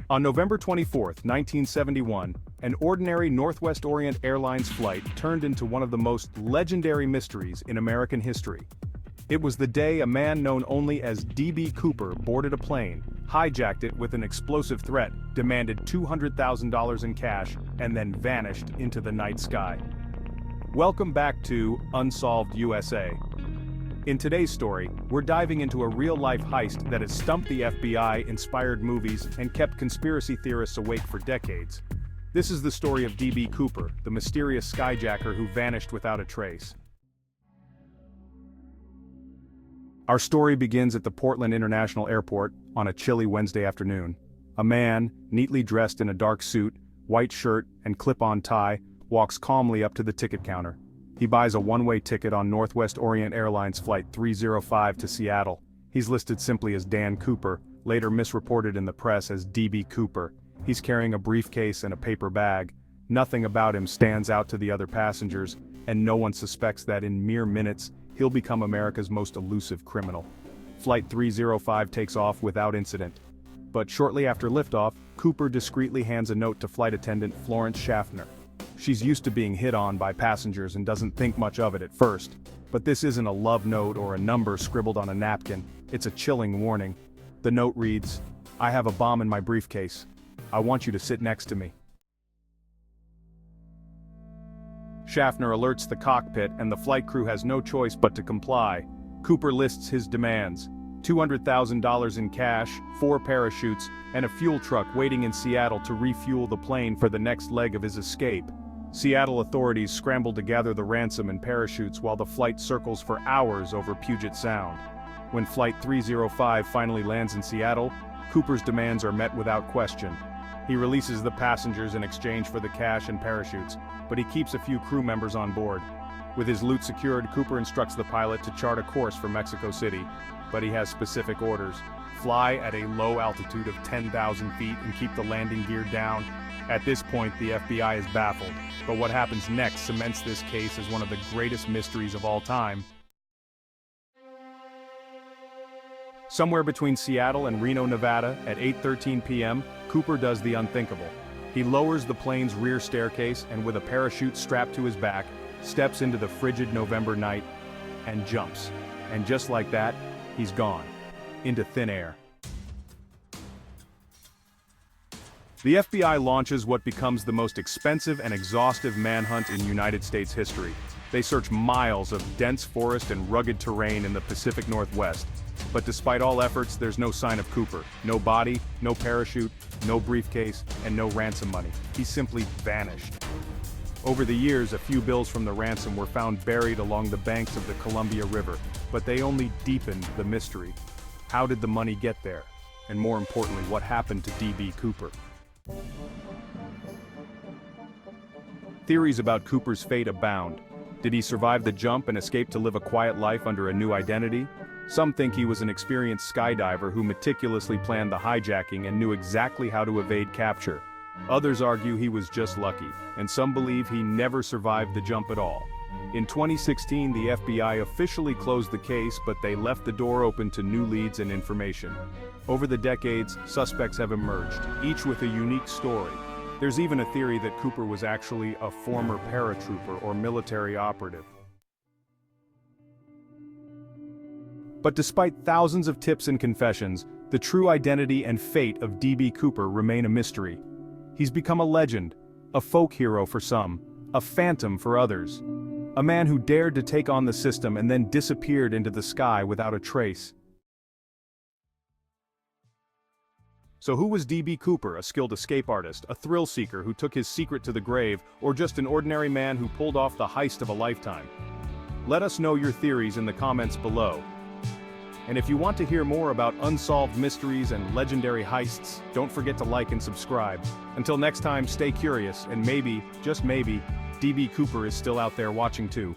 On November 24, 1971, an ordinary Northwest Orient Airlines flight turned into one of the most legendary mysteries in American history. It was the day a man known only as D.B. Cooper boarded a plane, hijacked it with an explosive threat, demanded $200,000 in cash, and then vanished into the night sky. Welcome back to Unsolved USA. In today's story, we're diving into a real-life heist that has stumped the FBI, inspired movies, and kept conspiracy theorists awake for decades. This is the story of D.B. Cooper, the mysterious skyjacker who vanished without a trace. Our story begins at the Portland International Airport on a chilly Wednesday afternoon. A man, neatly dressed in a dark suit, white shirt, and clip-on tie, walks calmly up to the ticket counter. He buys a one-way ticket on Northwest Orient Airlines Flight 305 to Seattle. He's listed simply as Dan Cooper, later misreported in the press as D.B. Cooper. He's carrying a briefcase and a paper bag. Nothing about him stands out to the other passengers, and no one suspects that in mere minutes, he'll become America's most elusive criminal. Flight 305 takes off without incident. But shortly after liftoff, Cooper discreetly hands a note to flight attendant Florence Schaffner. She's used to being hit on by passengers and doesn't think much of it at first. But this isn't a love note or a number scribbled on a napkin, it's a chilling warning. The note reads, "I have a bomb in my briefcase. I want you to sit next to me." Schaffner alerts the cockpit and the flight crew has no choice but to comply. Cooper lists his demands: $200,000 in cash, 4 parachutes, and a fuel truck waiting in Seattle to refuel the plane for the next leg of his escape. Seattle authorities scramble to gather the ransom and parachutes while the flight circles for hours over Puget Sound. When Flight 305 finally lands in Seattle, Cooper's demands are met without question. He releases the passengers in exchange for the cash and parachutes, but he keeps a few crew members on board. With his loot secured, Cooper instructs the pilot to chart a course for Mexico City, but he has specific orders: fly at a low altitude of 10,000 feet and keep the landing gear down. At this point, the FBI is baffled, but what happens next cements this case as one of the greatest mysteries of all time. Somewhere between Seattle and Reno, Nevada, at 8:13 p.m., Cooper does the unthinkable. He lowers the plane's rear staircase and with a parachute strapped to his back, steps into the frigid November night and jumps. And just like that, he's gone. Into thin air. The FBI launches what becomes the most expensive and exhaustive manhunt in United States history. They search miles of dense forest and rugged terrain in the Pacific Northwest. But despite all efforts, there's no sign of Cooper. No body, no parachute, no briefcase, and no ransom money. He simply vanished. Over the years, a few bills from the ransom were found buried along the banks of the Columbia River, but they only deepened the mystery. How did the money get there? And more importantly, what happened to D.B. Cooper? Theories about Cooper's fate abound. Did he survive the jump and escape to live a quiet life under a new identity? Some think he was an experienced skydiver who meticulously planned the hijacking and knew exactly how to evade capture. Others argue he was just lucky, and some believe he never survived the jump at all. In 2016, the FBI officially closed the case, but they left the door open to new leads and information. Over the decades, suspects have emerged, each with a unique story. There's even a theory that Cooper was actually a former paratrooper or military operative. But despite thousands of tips and confessions, the true identity and fate of D.B. Cooper remain a mystery. He's become a legend, a folk hero for some, a phantom for others. A man who dared to take on the system and then disappeared into the sky without a trace. So who was D.B. Cooper, a skilled escape artist, a thrill seeker who took his secret to the grave, or just an ordinary man who pulled off the heist of a lifetime? Let us know your theories in the comments below. And if you want to hear more about unsolved mysteries and legendary heists, don't forget to like and subscribe. Until next time, stay curious, and maybe, just maybe, D.B. Cooper is still out there watching too.